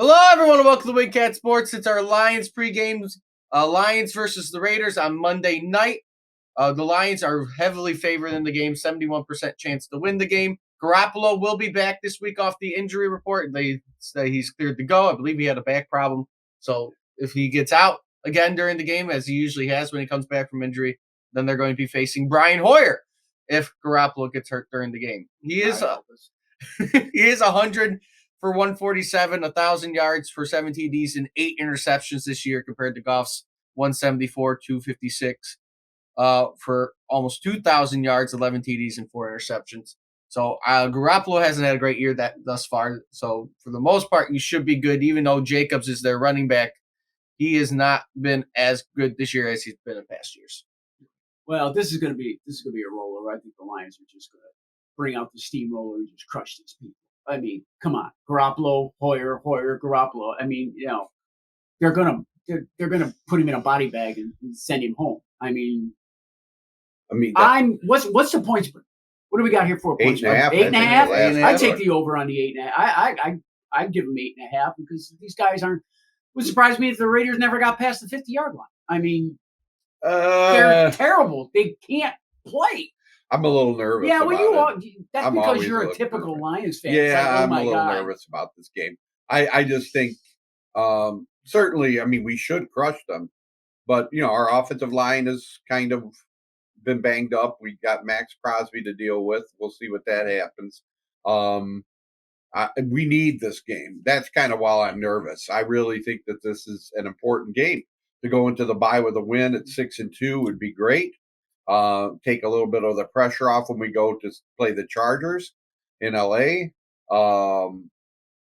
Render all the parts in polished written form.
Hello, everyone, and welcome to Wing Cat Sports. It's our Lions pregame. Lions versus the Raiders on Monday night. The Lions are heavily favored in the game, 71% chance to win the game. Garoppolo will be back this week off the injury report. They say he's cleared to go. I believe he had a back problem. So if he gets out again during the game, as he usually has when he comes back from injury, then they're going to be facing Brian Hoyer if Garoppolo gets hurt during the game. He is he is 100 for 147, 1,000 yards for 7 TDs and 8 interceptions this year compared to Goff's 174, 256 for almost 2,000 yards, 11 TDs and 4 interceptions. So Garoppolo hasn't had a great year thus far. So for the most part, you should be good. Even though Jacobs is their running back, he has not been as good this year as he's been in past years. Well, this is going to be a rollover. I think the Lions are just going to bring out the steamroller and just crush these people. I mean, come on, Garoppolo, Hoyer, Garoppolo. I mean, they're gonna put him in a body bag and send him home. I mean, what's the point spread? What do we got here for a point spread? 8.5. I take the over on the 8.5. I'd give them 8.5 because these guys aren't. It would surprise me if the Raiders never got past the 50-yard line. I mean, they're terrible. They can't play. I'm a little nervous. Yeah, well, you are. That's I'm because you're a typical Lions fan. Yeah, I'm a little nervous about this game. I just think, certainly, I mean, we should crush them. But, our offensive line has kind of been banged up. We got Max Crosby to deal with. We'll see what that happens. We need this game. That's kind of why I'm nervous. I really think that this is an important game. To go into the bye with a win at 6-2 would be great. Take a little bit of the pressure off when we go to play the Chargers in LA. And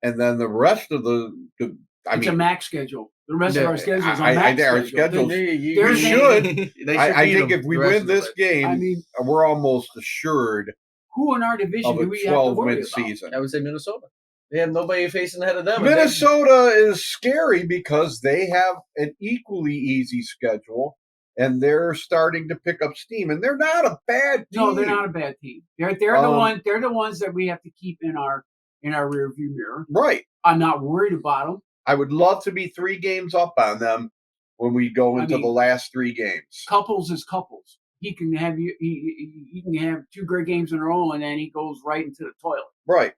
then the rest of it's a max schedule. The rest of our schedule is a max schedule. We should. I think if we win this game, we're almost assured. Who in our division do we have to worry about? Season. I would say Minnesota. They have nobody facing ahead of them. Minnesota is scary because they have an equally easy schedule. And they're starting to pick up steam, and they're not a bad team. No, they're not a bad team. They're the one. They're the ones that we have to keep in our rearview mirror. Right. I'm not worried about them. I would love to be 3 games up on them when we go into the last 3 games. Couples is couples. He can have he can have 2 great games in a row, and then he goes right into the toilet. Right.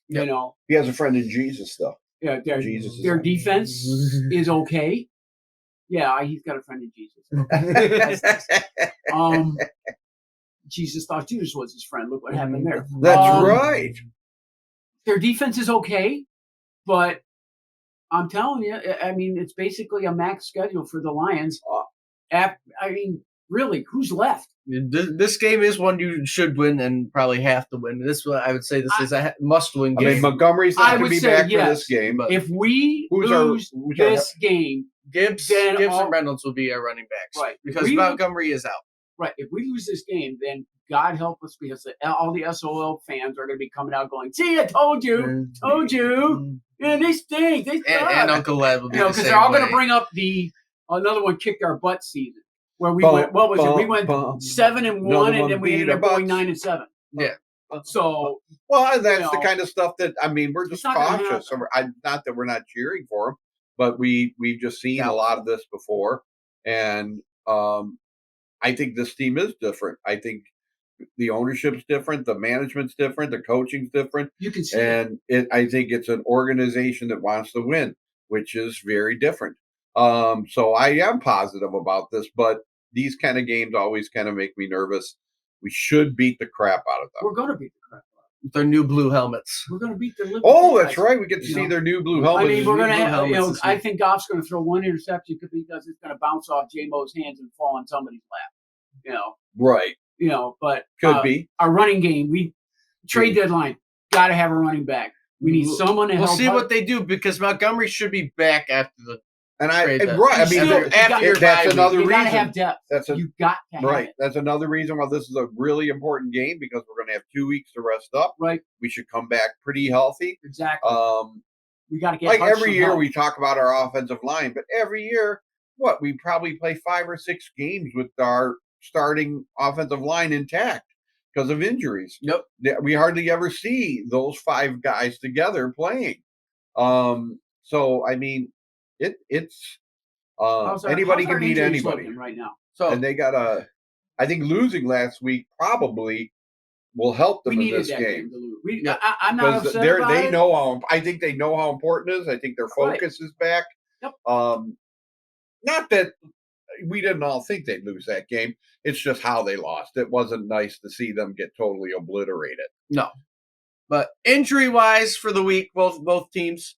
He has a friend in Jesus, though. Yeah, their defense is okay. Yeah, he's got a friend in Jesus. Jesus thought Judas was his friend. Look what happened there. That's right. Their defense is okay, but I'm telling you, I mean, it's basically a max schedule for the Lions. Really, who's left? This game is one you should win and probably have to win. I would say this is a must-win game. I mean, Montgomery's not going to be back for this game. But if we lose this game, Gibbs and Reynolds will be our running backs. Right. Because Montgomery is out. Right. If we lose this game, then God help us because all the SOL fans are going to be coming out going, see, I told you. Yeah, they stink. They suck. And Uncle Led will be because they're all going to bring up another one kicked our butt season. Where we went, what was it? We went 7-1, and then we ended up going 9-7. Yeah. So, that's the kind of stuff that we're just cautious. Not that we're not cheering for them, but we've just seen a lot of this before, and I think this team is different. I think the ownership's different, the management's different, the coaching's different. You can see, I think it's an organization that wants to win, which is very different. So I am positive about this, but these kind of games always kind of make me nervous. We should beat the crap out of them. We're going to beat the crap out of them. Their new blue helmets. We're going to beat their Liberty. Oh, that's right. We get to see their new blue helmets. I mean, we're going to have, I think Goff's going to throw one interception because it's going to bounce off J-Mo's hands and fall on somebody's lap. Right. But could be. Our running game, trade deadline, got to have a running back. We need someone to help. We'll see what they do because Montgomery should be back after the. That's another reason. You got to have depth. You got to have it. That's another reason why this is a really important game because we're going to have 2 weeks to rest up. Right. We should come back pretty healthy. Exactly. We got to get like every year we talk about our offensive line, but every year, we probably play 5 or 6 games with our starting offensive line intact because of injuries. Yep. We hardly ever see those 5 guys together playing. So I mean, it's How's anybody how's our can beat injuries anybody, looking right now? So and they got a. I think losing last week probably will help them We in needed this that game game to lose. We, Yeah. I'm not because upset about they it. know how. I think they know how important it is. I think their Right. focus is back. Yep. Not that we didn't all think they'd lose that game. It's just how they lost. It wasn't nice to see them get totally obliterated. no, but injury wise for the week, both teams,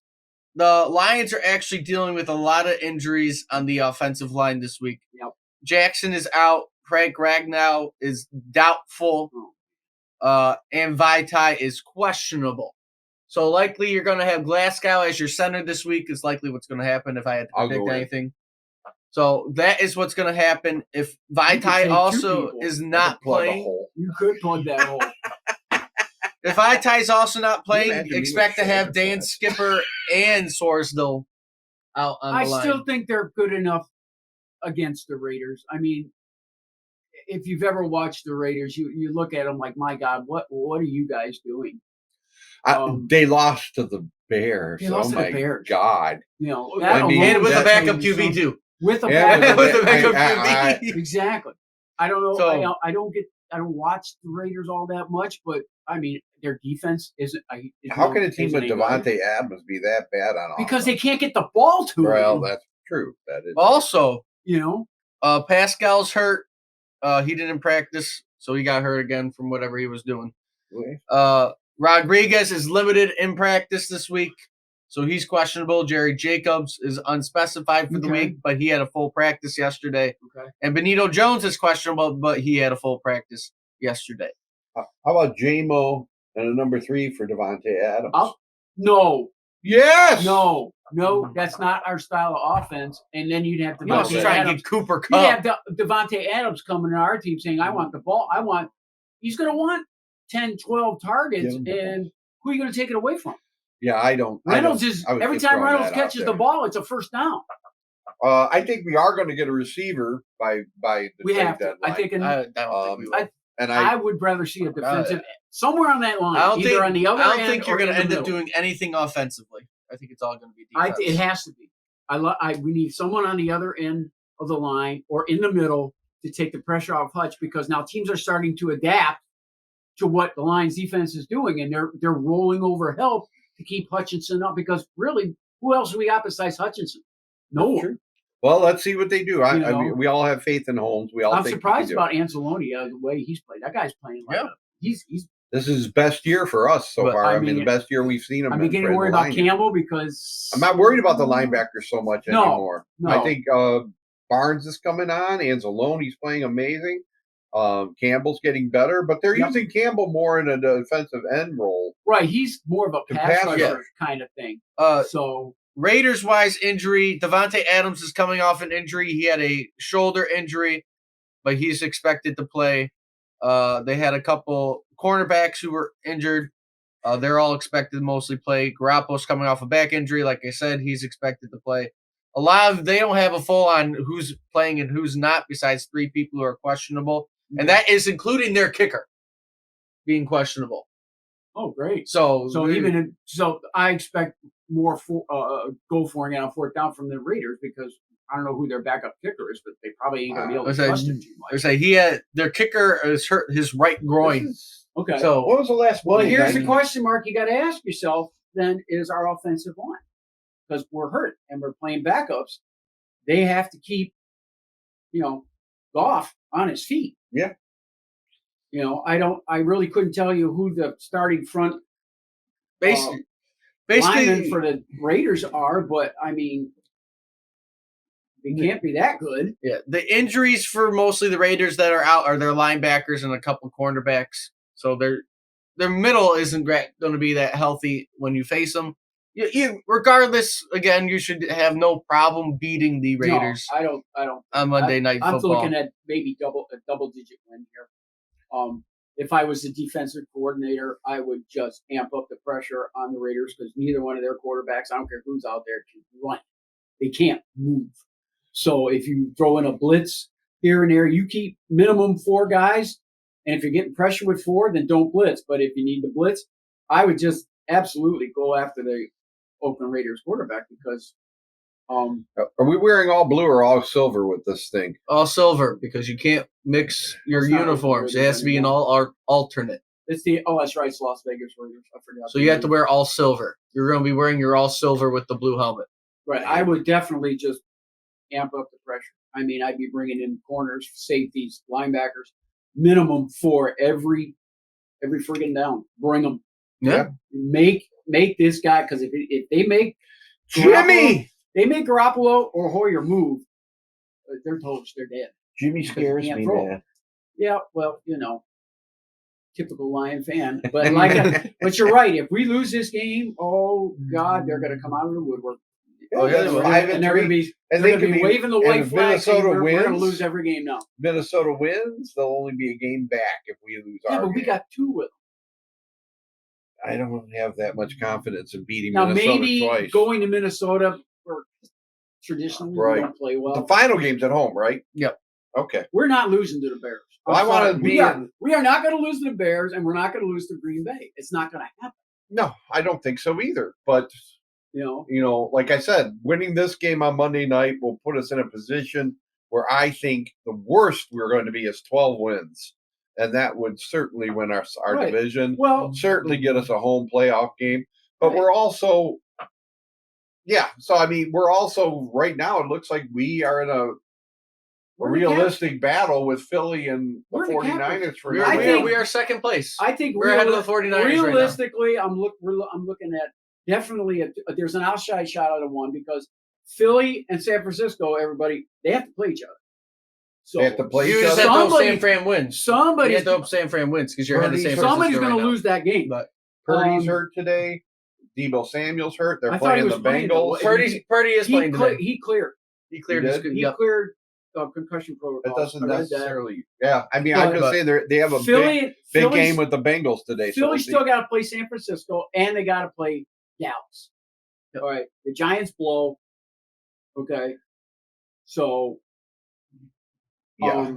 the Lions are actually dealing with a lot of injuries on the offensive line this week. Yep. Jackson is out. Craig Ragnow is doubtful. And Vitae is questionable. So likely you're going to have Glasgow as your center this week is likely what's going to happen if I had to I'll predict go in. anything. So that is what's going to happen. If take Vitae two also people. is I not could plug a playing, hole. You could plug that hole. if Vitae is also not Can you playing, imagine me expect with to have shoulder Dan pads? Skipper and Sorsdale out on I the line. still think they're good enough against the Raiders. I mean, if you've ever watched the Raiders, you look at them like, my God, what are you guys doing? They lost to the Bears. They lost to the Bears. God. You know, I that mean, alone And with a will backup tell you QB something. too. With a Yeah, backup, With a backup I- QB. exactly. I don't know. So- I don't watch the Raiders all that much, but I mean, their defense isn't. How can a team isn't with any good. Devontae Adams be that bad on offense? Because they can't get the ball to Well, him. that's true. That is Also, You know, Pascal's hurt. He didn't practice, so he got hurt again from whatever he was doing. true. Rodriguez is limited in practice this week, so he's questionable. Jerry Jacobs is unspecified for the Okay. week, but he had a full practice yesterday. Okay. And Benito Jones is questionable, but he had a full practice yesterday. How about JMO and a number 3 for Devontae Adams? No, Yes. no, that's not our style of offense. And then you'd have You also Devontae try and Adams. get Cooper You'd Kupp. have Devontae Adams coming to our team saying, "I want the ball. He's going to want 10, 12 targets, Give him the and who are you going to take it away from? Yeah, I don't. Reynolds I is was every just time throwing Reynolds that out catches the there. ball, it's a first down. I think we are going to get a receiver by the We trade have to. deadline. I think, I don't think we will. and I would rather see a defensive somewhere on that line, I don't either think, on the other I don't end think you're or in going to the end up middle. doing anything offensively. I think it's all going to be defense. It has to be. We need someone on the other end of the line or in the middle to take the pressure off Hutch, because now teams are starting to adapt to what the Lions defense is doing, and they're rolling over help to keep Hutchinson up, because really, who else do we got besides Hutchinson? No one. True. Well, let's see what they do. I know. mean, we all have faith in Holmes. We all I'm think surprised he can do it. about Anzalone, the way he's played. That guy's playing like he's. This is his best year for us so But, far. I I mean, mean, the best year we've seen him. I'm in getting for worried the about line. Campbell, because I'm not worried about the linebackers so much No, anymore. no. I think Barnes is coming on. Anzalone's playing amazing. Campbell's getting better, but they're Yep. using Campbell more in a defensive end role. Right, he's more of a The pass pass rusher rush. kind of thing. So Raiders wise injury, Devontae Adams is coming off an injury. He had a shoulder injury, but he's expected to play. They had a couple cornerbacks who were injured. They're all expected to mostly play. Garoppolo's coming off a back injury. Like I said, he's expected to play. They don't have a full on who's playing and who's not, besides 3 people who are questionable. And that is including their kicker being questionable. great. So I expect more goal scoring on 4th down from the Raiders, because I don't know who their backup kicker is, but they probably ain't gonna be able to trust him too much. their kicker is hurt his right groin. Okay. So What was the last Well, one? here's the question mark you got to ask yourself then, is our offensive line. Because we're hurt and we're playing backups. They have to keep, Goff on his feet. Yeah. I really couldn't tell you who the starting front basically linemen for the Raiders are, but I mean, they can't be that good. yeah, the injuries for mostly the Raiders that are out are their linebackers and a couple cornerbacks. So their middle isn't going to be that healthy when you face them. Regardless, again, you should have no problem beating the Raiders. No, I don't. On Monday Night I'm Football. looking at maybe a double-digit win here. If I was the defensive coordinator, I would just amp up the pressure on the Raiders, because neither one of their quarterbacks, I don't care who's out there, can run. They can't move. So if you throw in a blitz here and there, you keep minimum 4 guys. And if you're getting pressure with 4, then don't blitz. But if you need to blitz, I would just absolutely go after the Oakland Raiders quarterback because Are we wearing all blue or all silver with this thing? All silver because you can't mix your It's not uniforms. It Raiders has to be an anymore. alternate. it's that's right, it's Las Vegas Raiders. I forgot. So you have to wear all silver. You're going to be wearing your all silver with the blue helmet. Right. I would definitely just amp up the pressure. I mean, I'd be bringing in corners, safeties, linebackers, minimum for every friggin' down. Bring them. Yeah. Make this guy, because if they make Jimmy, they make Garoppolo or Hoyer move, they're toast. They're dead. Jimmy scares can't me, throw. man. Yeah, well, typical Lion fan. But but you're right. If we lose this game, oh God, they're going to come out of the woodwork. Oh, yeah, that's they will. 5-3. And they're going to be And they're they going to could be waving the and white if flag. saying Minnesota we're going to wins, lose every game now. Minnesota wins, they'll only be a game back if we lose Yeah, our but we game. got 2 with them. I don't have that much confidence in beating Now Minnesota maybe twice. going to Minnesota, or traditionally we don't play well. The final game's at home, right? Yep. Okay. We're not losing to the Bears. Well, I wanna be in- we are not going to lose to the Bears, and we're not going to lose to Green Bay. It's not going to happen. No, I don't think so either. But You know, like I said, winning this game on Monday night will put us in a position where I think the worst we're going to be is 12 wins. And that would certainly win our Right. division. Well, Certainly get us a home playoff game. But Right. we're also, so I mean, we're also, right now, it looks like we are in a we're in the realistic battle with Philly and the We're in the 49ers for We now. are, we are second place. I think We're ahead of the 49ers right now. realistically, I'm looking at definitely there's an outside shot out of one because Philly and San Francisco, everybody, they have to play each other. So They have to play You each just other. have to hope Somebody- San Fran wins. You somebody's have to hope San Fran wins because you're ahead of San Francisco somebody's right going to now. lose that game. But Purdy's Um, hurt today. Debo Samuel's hurt. They're I thought he playing was the playing, though. Bengals. Purdy is he, playing today. he cleared. He cleared He his did? He yep. cleared concussion It protocol. doesn't I read that. necessarily. Yeah, I mean, I'm But- just saying they have a big Philly's- game with the Bengals today. So Philly still got to play San Francisco, and they got to play Dallas. Yep. All right, the Giants blow. Okay, so yeah,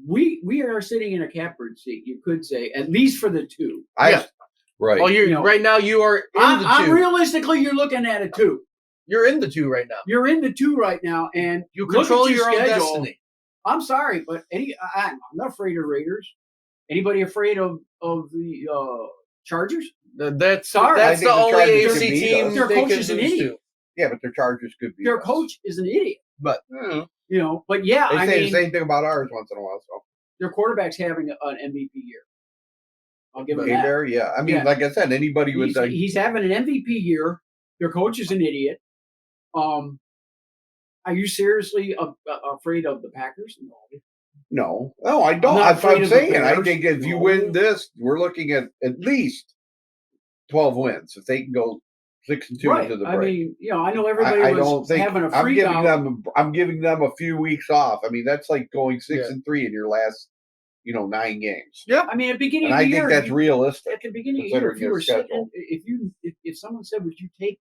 we are sitting in a catbird seat. You could say, at least for the 2. Yeah. right. Well, You know, right now you are in the I'm 2. realistically, you're looking at a 2. You're in the 2 right now. You're in the 2 right now, and You look at control your own schedule. destiny. I'm sorry, but I'm not afraid of Raiders. Anybody afraid of the Chargers? That's Sorry. I that's think the the only Chargers AFC could beat team us. Their they coach could is an lose idiot. to. Yeah, but their Chargers could be. Their coach is an idiot. But But yeah, They I say mean, the same thing about ours once in a while. So their quarterback's having an MVP year. I'll give him hey that. there, yeah. I mean, Yeah. like I said, anybody with He's having an MVP year. Their coach is an idiot. Are you seriously afraid of the Packers? no, I don't. I'm not That's what afraid I'm of the saying. I Bears. think if you No. win this, we're looking at least 12 wins. If they can go 6-2 Right. into the I break. mean, I know everybody I was don't think having a I'm freak giving out. I'm giving them a few weeks off. I mean, that's like going 6-3 in your last 9 games. I mean, at the beginning And of I the think year, that's realistic. at the beginning of the year, considering if you your were schedule. sitting, if someone said, would you take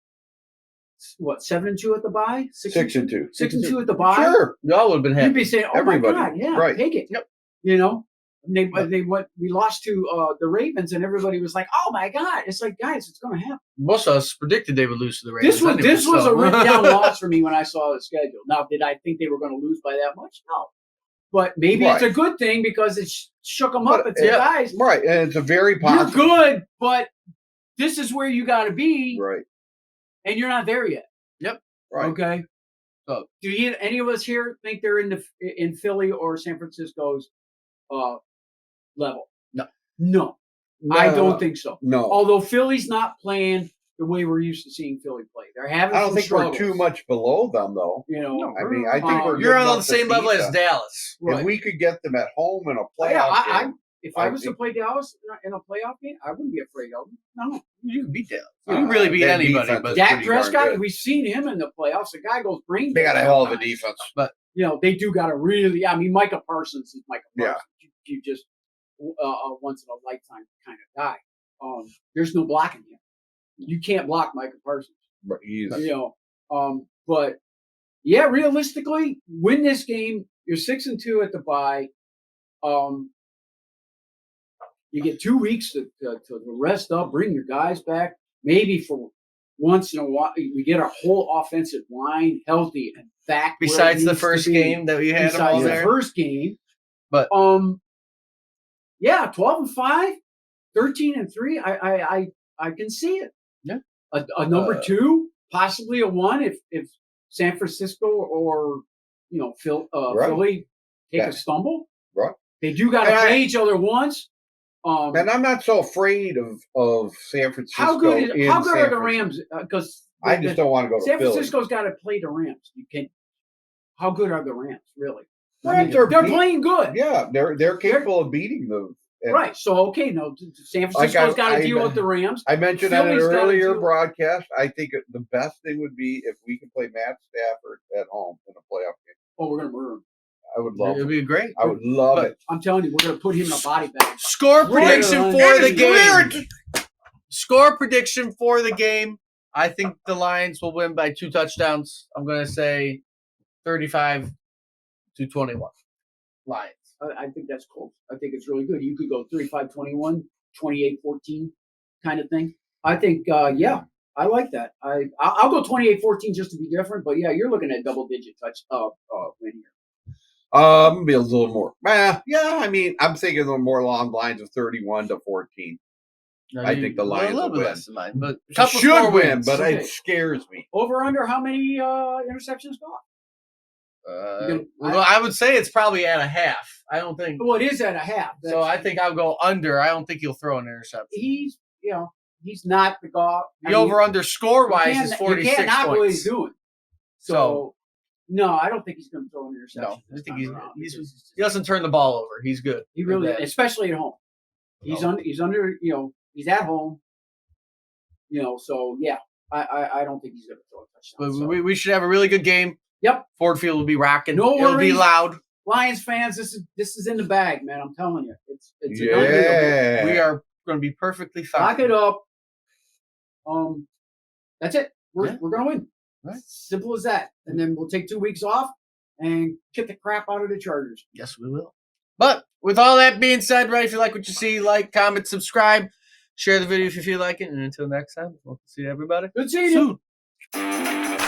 7-2 at the bye, 6-2. 6-2 at the bye? Sure. y'all would have been You'd happy. be saying, "Oh Everybody. my God, yeah, Right. take it." Yep. We lost to the Ravens, and everybody was like, "Oh my God!" It's like, guys, it's going to happen. Most of us predicted they would lose to the Ravens. This was so. a written down loss for me when I saw the schedule. Now, did I think they were going to lose by that much? No, but maybe it's a good thing because it shook them up. But, It's like, guys, Right. And it's a very you're positive. good, but this is where you got to be, Right. and you're not there yet. Right. Okay. So, do any of us here think they're in Philly or San Francisco's level? No, I don't think so. No. Although Philly's not playing the way we're used to seeing Philly play, they're having. I don't some think struggles, we're too much below them, though. No, I mean, I think we're You're good on enough the same to level beat as them. Dallas. Right. If we could get them at home in a playoff Yeah, game, if I I was to think- play Dallas in a playoff game, I wouldn't be afraid of them. No, You can beat Dallas. You can really beat their anybody. defense But is Dak pretty darn Prescott, good. we've seen him in the playoffs. The guy goes brain. They got a dead hell of a sometimes. defense. They do got a really. I mean, Micah Parsons is Micah Yeah. Parsons. You just a once in a lifetime kind of guy. There's no blocking him. You can't block Micah Parsons. But he's But yeah, realistically, win this game. You're 6-2 at the bye. You get 2 weeks to rest up, bring your guys back, maybe for once in a while we get our whole offensive line healthy and back. Besides the first game that we had them all besides the there. first game, But yeah, 12-5, 13-3. I can see it. Yeah, a number 2, possibly a 1 if San Francisco or Philly take a stumble. Right. They do got to play each other once. And I'm not so afraid of San Francisco. How good are the Rams? Because I just don't want to go to San Philly. Francisco's got to play the Rams. How good are the Rams really? Rams they're playing good. Yeah, they're capable of beating them. Right. So San Francisco's got to deal with the Rams. I mentioned Philly's on an earlier deal- broadcast. I think the best thing would be if we can play Matt Stafford at home in a playoff game. Oh, we're gonna murder him. I would love it'd it. be great. I would love But- it. I'm telling you, we're gonna put him in a body bag. Score prediction for the game. Cleared. Score prediction for the game. I think the Lions will win by 2 touchdowns. I'm going to say 35-21. Lions. I think that's close. I think it's really good. You could go 35-21, 28-14 kind of thing. I think, I like that. I'll go 28-14 just to be different. But yeah, you're looking at double-digit win here. Be a little more. Yeah, I mean, I'm thinking a little more along the lines of 31-14. I think the Lions a little will bit win. less than mine, but Should win, but Okay. it scares me. Over under how many interceptions got? I would say it's probably at a half. I don't think. Well, it is at a half. So I think I'll go under. I don't think he'll throw an interception. He's not the guy. The over-under score-wise is 46 You can't knock what he's points. doing. So, no, I don't think he's going to throw an interception. No, I this think time around. he doesn't turn the ball over. He's good. He really, Like that. especially at home. He's under. He's at home. So yeah, I don't think he's going to throw a touchdown. But So. we should have a really good game. Yep. Ford Field will be rocking. No It'll be worries. loud. Lions fans, this is in the bag, man. I'm telling you, it's Yeah. We are going to be perfectly fine. lock it up. That's it. We're going to win. Right. Simple as that. And then we'll take 2 weeks off and kick the crap out of the Chargers. Yes, we will. But with all that being said, right, if you like what you see, like, comment, subscribe, share the video if you feel like it. And until next time, we'll see everybody Good seeing you. soon.